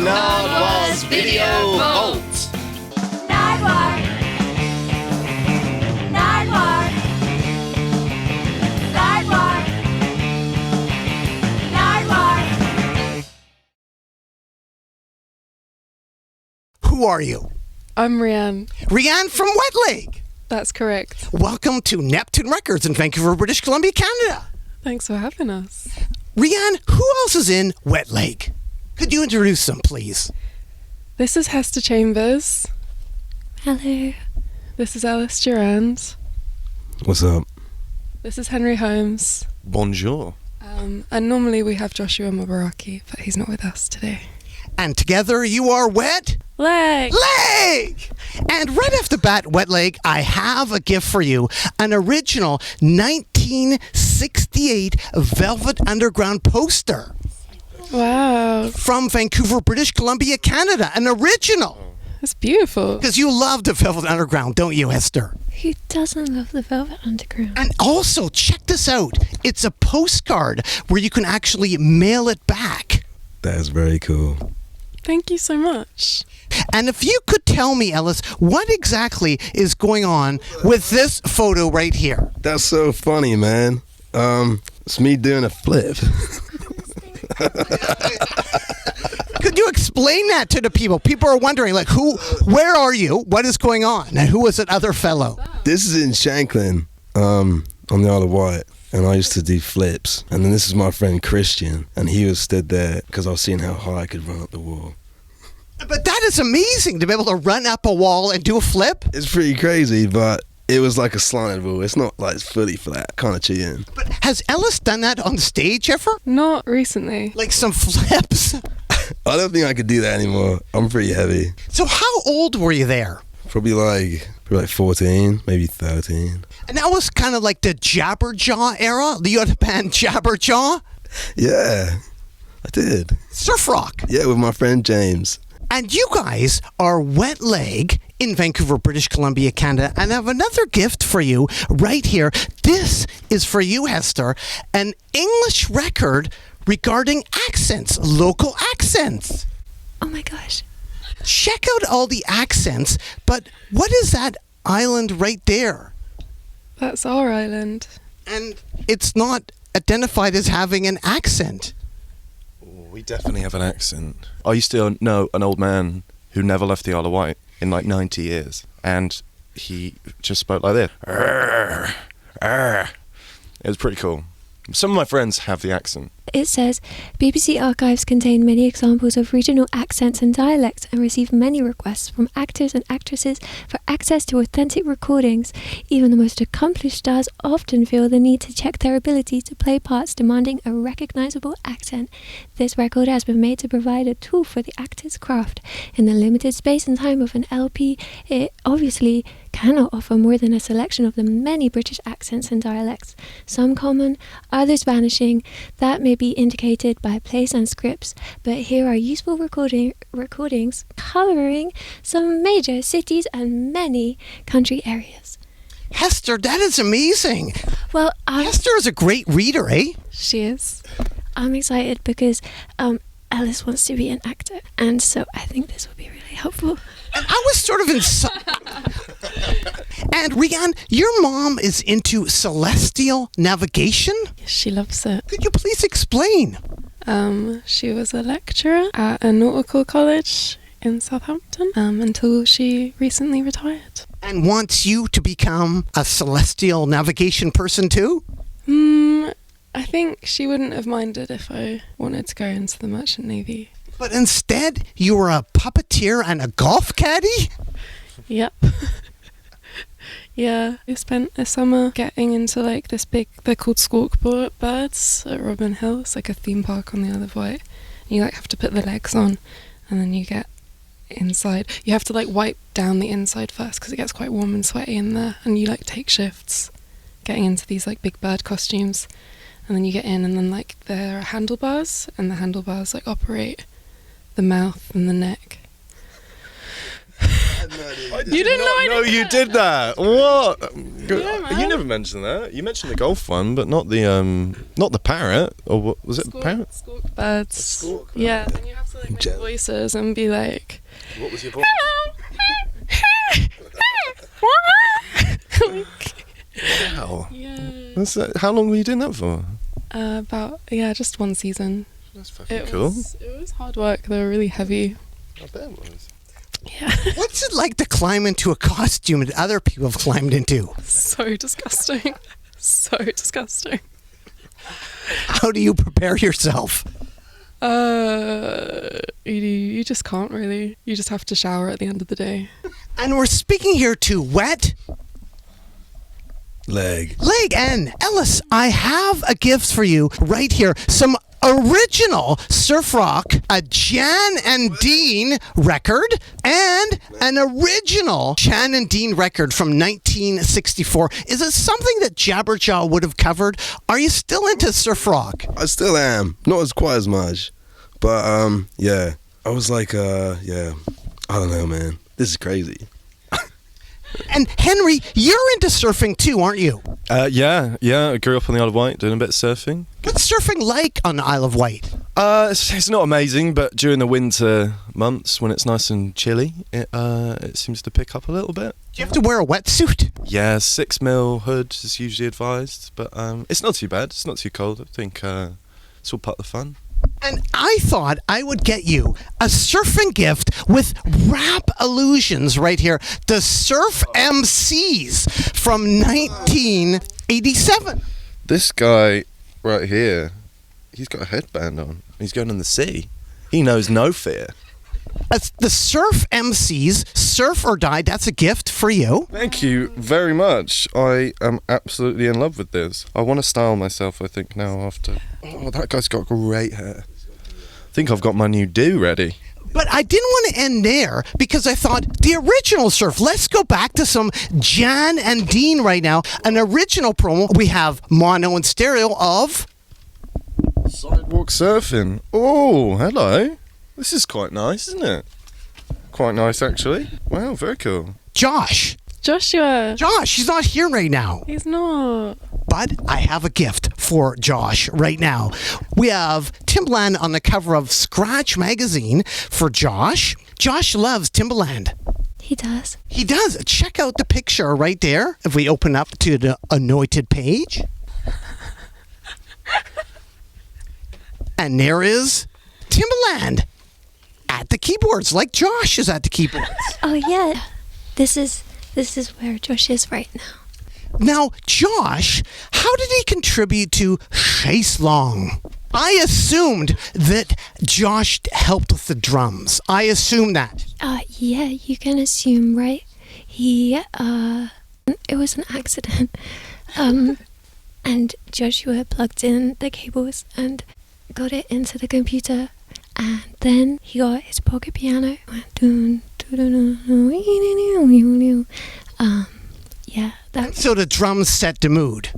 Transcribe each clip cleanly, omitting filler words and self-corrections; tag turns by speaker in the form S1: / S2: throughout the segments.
S1: Nardwuar's Video Vault.
S2: Nardwuar. Nardwuar. Nardwuar. Nardwuar.
S3: Who are you?
S4: I'm Rianne.
S3: Rianne from Wet Lake.
S4: That's correct.
S3: Welcome to Neptoon Records in Vancouver, British Columbia, Canada.
S4: Thanks for having us.
S3: Rianne, who else is in Wet Lake? Could you introduce them, please?
S4: This is Hester Chambers.
S5: Hello.
S4: This is Alice Durand.
S6: What's up?
S4: This is Henry Holmes.
S1: Bonjour.
S4: And normally we have Joshua Mabaraki, but he's not with us today.
S3: And together you are Wet
S4: Lake!
S3: Lake! And right off the bat, Wet Lake, I have a gift for you. An original 1968 Velvet Underground poster
S4: Wow.
S3: from Vancouver, British Columbia, Canada. An original.
S4: That's beautiful.
S3: Because you love the Velvet Underground, don't you, Hester?
S5: Who doesn't love the Velvet Underground?
S3: And also, check this out. It's a postcard where you can actually mail it back.
S6: That's very cool.
S4: Thank you so much.
S3: And if you could tell me, Ellis, what exactly is going on with this photo right here?
S6: That's so funny, man. It's me doing a flip.
S3: Could you explain that to the people? People are wondering, like, where are you? What is going on? And who is that other fellow?
S6: This is in Shanklin, on the Isle of Wight. And I used to do flips. And then this is my friend Christian. And he was stood there because I was seeing how high I could run up the wall.
S3: But that is amazing to be able to run up a wall and do a flip.
S6: It's pretty crazy, but it was like a slanted wall. It's not like fully flat, kind of cheating.
S3: But has Ellis done that on stage ever?
S4: Not recently.
S3: Like some flips?
S6: I don't think I could do that anymore. I'm pretty heavy.
S3: So how old were you there?
S6: Probably like 14, maybe 13.
S3: And that was kind of like the Jabberjaw era? You had a band Jabberjaw?
S6: Yeah, I did.
S3: Surf rock.
S6: Yeah, with my friend James.
S3: And you guys are Wet Leg in Vancouver, British Columbia, Canada. And I have another gift for you right here. This is for you, Hester. An English record regarding accents, local accents.
S5: Oh my gosh.
S3: Check out all the accents, but what is that island right there?
S4: That's our island.
S3: And it's not identified as having an accent.
S1: We definitely have an accent. I used to know an old man who never left the Isle of Wight in like 90 years. And he just spoke like this. Arr, arr. It was pretty cool. Some of my friends have the accent.
S5: It says, BBC archives contain many examples of regional accents and dialects and receive many requests from actors and actresses for access to authentic recordings. Even the most accomplished stars often feel the need to check their ability to play parts demanding a recognizable accent. This record has been made to provide a tool for the actor's craft. In the limited space and time of an LP, it obviously cannot offer more than a selection of the many British accents and dialects, some common, others vanishing. That may be indicated by plays and scripts, but here are useful recordings covering some major cities and many country areas.
S3: Hester, that is amazing.
S5: Well,
S3: Hester is a great reader, eh?
S4: She is.
S5: I'm excited because Alice wants to be an actor, and so I think this will be really helpful.
S3: And I was sort of And Rianne, your mom is into celestial navigation?
S4: She loves it.
S3: Could you please explain?
S4: She was a lecturer at a nautical college in Southampton until she recently retired.
S3: And wants you to become a celestial navigation person too?
S4: I think she wouldn't have minded if I wanted to go into the Merchant Navy.
S3: But instead, you were a puppeteer and a golf caddy?
S4: Yep. Yeah, we spent a summer getting into like this big, they're called squawk birds at Robin Hill. It's like a theme park on the Isle of Wight. You like have to put the legs on and then you get inside. You have to like wipe down the inside first because it gets quite warm and sweaty in there, and you like take shifts getting into these like big bird costumes, and then you get in and then like there are handlebars, and the handlebars like operate the mouth and the neck. You didn't know I
S1: No,
S4: did
S1: you
S4: that.
S1: did that. What?
S4: Yeah, man.
S1: You never mentioned that. You mentioned the golf one, but not the parrot. Or what was it? Parrot?
S4: Squawk birds.
S1: Squawk bird.
S4: Yeah, and you have to Like make voices and be like,
S1: What was your voice? Wow.
S4: yeah.
S1: How long were you doing that for?
S4: Just one season.
S1: That's fucking
S4: It
S1: cool.
S4: was hard work. They were really heavy.
S1: I bet it was.
S4: Yeah.
S3: What's it like to climb into a costume that other people have climbed into?
S4: So disgusting. So disgusting.
S3: How do you prepare yourself?
S4: You just can't really. You just have to shower at the end of the day.
S3: And we're speaking here to Wet
S6: Leg.
S3: Leg. And Ellis, I have a gift for you right here. Some original surf rock, a Jan and Dean record, and an original Jan and Dean record from 1964. Is it something that Jabberjaw would have covered? Are you still into surf rock?
S6: I still am. Not as quite as much. But, yeah. I was like, yeah. I don't know, man. This is crazy.
S3: And Henry, you're into surfing too, aren't you?
S1: Yeah. I grew up on the Isle of Wight doing a bit of surfing.
S3: What's surfing like on the Isle of Wight?
S1: It's not amazing, but during the winter months when it's nice and chilly, it seems to pick up a little bit.
S3: Do you have to wear a wetsuit?
S1: Yeah, 6mm hood is usually advised, but it's not too bad. It's not too cold. I think it's all part of the fun.
S3: And I thought I would get you a surfing gift with rap illusions right here. The Surf MCs from 1987.
S1: This guy right here, he's got a headband on. He's going in the sea. He knows no fear.
S3: The Surf MCs, Surf or Die, that's a gift for you.
S1: Thank you very much. I am absolutely in love with this. I want to style myself, I think, now after... Oh, that guy's got great hair. I think I've got my new do ready.
S3: But I didn't want to end there because I thought the original surf. Let's go back to some Jan and Dean right now. An original promo. We have mono and stereo of...
S1: Sidewalk surfing. Oh, hello. This is quite nice, isn't it? Quite nice, actually. Wow, very cool.
S3: Josh.
S4: Joshua.
S3: Josh, he's not here right now.
S4: He's not.
S3: But I have a gift for Josh right now. We have Timbaland on the cover of Scratch magazine for Josh. Josh loves Timbaland.
S5: He does.
S3: He does. Check out the picture right there. If we open up to the anointed page. And there is Timbaland at the keyboards, like Josh is at the keyboards.
S5: Oh yeah. This is where Josh is right now.
S3: Now, Josh, how did he contribute to Chase Long? I assumed that Josh helped with the drums. I assume that.
S5: Yeah, you can assume, right? He, it was an accident. And Joshua plugged in the cables and got it into the computer. And then he got his pocket piano. Yeah,
S3: So the drums set the mood.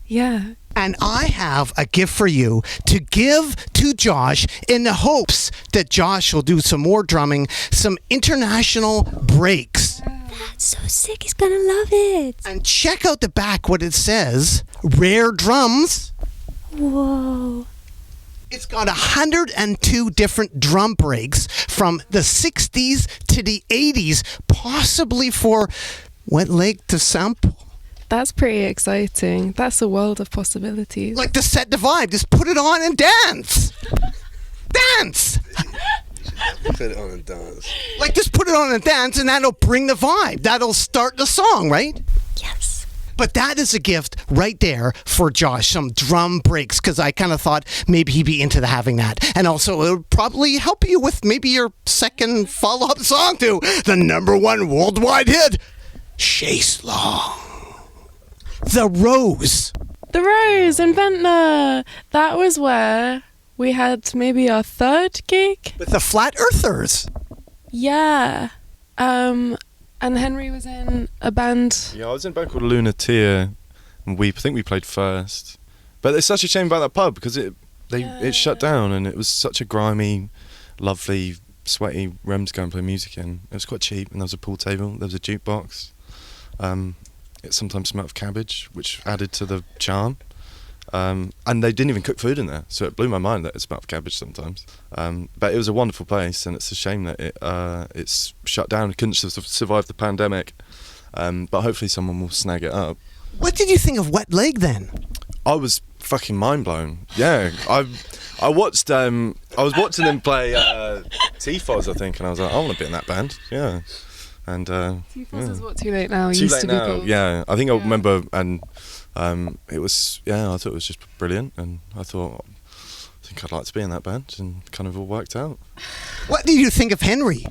S4: Yeah.
S3: And I have a gift for you to give to Josh in the hopes that Josh will do some more drumming, some international breaks.
S5: that's so sick. He's gonna love it.
S3: And check out the back what it says. Rare drums.
S5: Whoa.
S3: It's got 102 different drum breaks from the 60s to the 80s, possibly for Wet Leg to sample.
S4: That's pretty exciting. That's a world of possibilities.
S3: Like to set the vibe, just put it on and dance. Dance!
S6: Put it on and dance.
S3: Like just put it on and dance and that'll bring the vibe. That'll start the song, right?
S5: Yes.
S3: But that is a gift right there for Josh, some drum breaks, because I kind of thought maybe he'd be into having that. And also it would probably help you with maybe your second follow-up song to the #1 worldwide hit, Chase Long. The Rose.
S4: The Rose in Ventnor. That was where we had maybe our third gig.
S3: With the Flat Earthers.
S4: Yeah. And Henry was in a band.
S1: Yeah, I was in a band called Lunatia, and I think we played first. But it's such a shame about that pub because it shut down, and it was such a grimy, lovely, sweaty room to go and play music in. It was quite cheap, and there was a pool table, there was a jukebox. It sometimes smelled of cabbage, which added to the charm. And they didn't even cook food in there, so it blew my mind that it smelled of cabbage sometimes. But it was a wonderful place, and it's a shame that it's shut down. It couldn't survive the pandemic. But hopefully someone will snag it up.
S3: What did you think of Wet Leg then?
S1: I was fucking mind blown. Yeah, I watched. I was watching them play T-Foz, I think, and I was like, I want to be in that band. Yeah, and
S4: T-Foz is what, Too Late Now
S1: Too
S4: used
S1: Late
S4: to be
S1: Now.
S4: called.
S1: Yeah, I think I
S4: Yeah.
S1: remember, and it was. Yeah, I thought it was just brilliant, and I think I'd like to be in that band, and kind of all worked out.
S3: What did you think of Henry?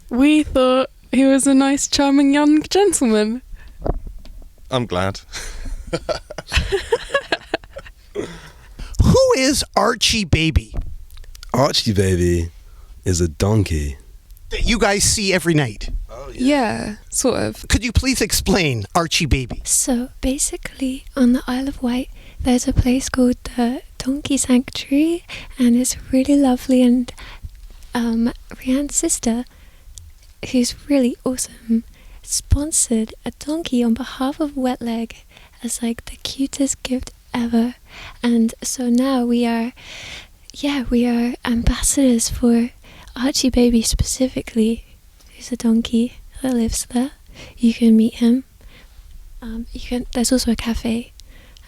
S4: We thought he was a nice, charming young gentleman.
S1: I'm glad.
S3: Who is Archie Baby
S6: Archie Baby is a donkey.
S3: that you guys see every night?
S4: Yeah, sort of.
S3: Could you please explain Archie Baby?
S5: So basically, on the Isle of Wight, there's a place called the Donkey Sanctuary, and it's really lovely. And Rianne's sister, who's really awesome, sponsored a donkey on behalf of Wet Leg as like the cutest gift ever. And so now we are ambassadors for Archie Baby specifically, who's a donkey that lives there. You can meet him. There's also a cafe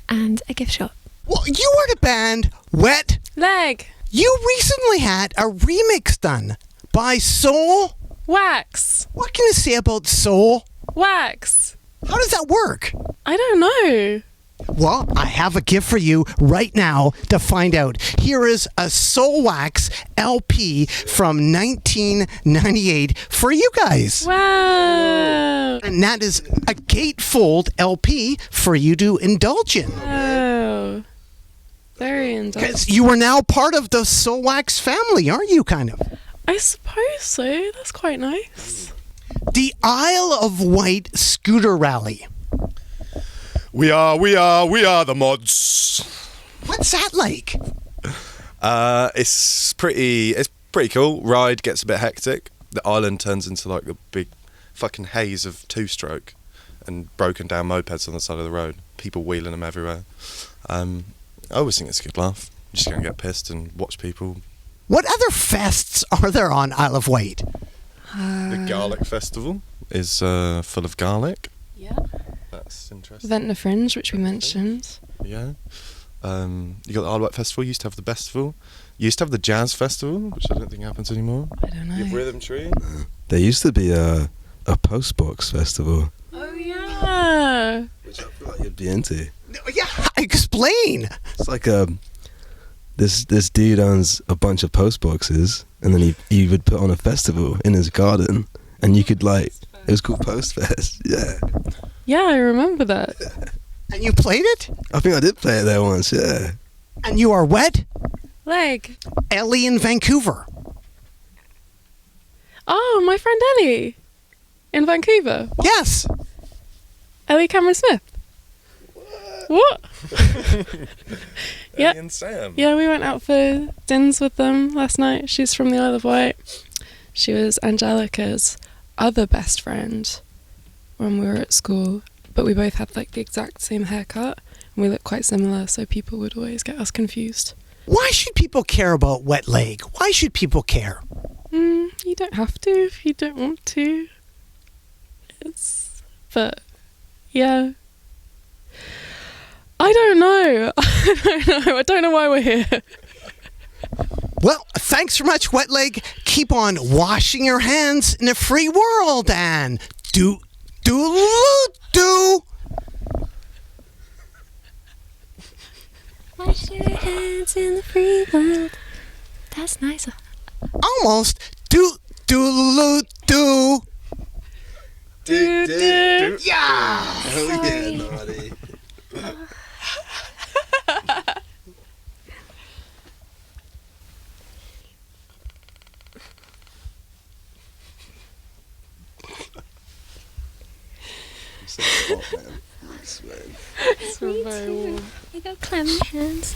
S5: and a gift shop.
S3: Well, you are the band Wet.
S4: Leg!
S3: You recently had a remix done by Soul.
S4: Wax!
S3: What can you say about Soul?
S4: Wax!
S3: How does that work?
S4: I don't know.
S3: Well, I have a gift for you right now to find out. Here is a Soul Wax LP from 1998 for you guys.
S4: Wow!
S3: And that is a gatefold LP for you to indulge in.
S4: Oh. Very indulgent.
S3: Because you are now part of the Soul Wax family, aren't you, kind of?
S4: I suppose so. That's quite nice.
S3: The Isle of Wight Scooter Rally.
S1: We are the mods.
S3: What's that like?
S1: It's pretty cool. Ride gets a bit hectic. The island turns into like a big fucking haze of two-stroke and broken down mopeds on the side of the road. People wheeling them everywhere. I always think it's a good laugh. I'm just gonna get pissed and watch people.
S3: What other fests are there on Isle of Wight?
S1: The Garlic Festival is full of garlic.
S4: Yeah.
S1: That's interesting.
S4: Ventnor Fringe, which we mentioned.
S1: Yeah. You got the Isle of Wight Festival. You used to have the Bestival. You used to have the Jazz Festival, which I don't think happens anymore.
S4: I don't know.
S1: You have Rhythm Tree.
S6: There used to be a postbox festival,
S4: Oh, yeah.
S6: which I feel like you'd be into.
S3: Yeah, explain.
S6: It's like this dude owns a bunch of postboxes, and then he would put on a festival in his garden, and you could like it was called Postfest. Yeah,
S4: Yeah, I remember that.
S3: And you played it?
S6: I think I did play it there once. Yeah,
S3: And you are Wet?
S4: Leg.
S3: Ellie in Vancouver.
S4: Oh, my friend Ellie. In Vancouver.
S3: Yes.
S4: Ellie Cameron Smith. What? Yeah.
S1: And Sam.
S4: Yeah, we went out for dinners with them last night. She's from the Isle of Wight. She was Angelica's other best friend when we were at school, but we both had like the exact same haircut and we looked quite similar, so people would always get us confused.
S3: Why should people care about Wet Leg? Why should people care?
S4: You don't have to if you don't want to. But yeah. I don't know. I don't know why we're here.
S3: Well, thanks so much, Wet Leg. Keep on washing your hands in a free world and do.
S5: Wash your hands in the free world. That's nice.
S3: Almost do.
S4: Do.
S3: Yeah.
S6: oh yeah, naughty.
S4: It's very warm.
S5: You got clammy hands.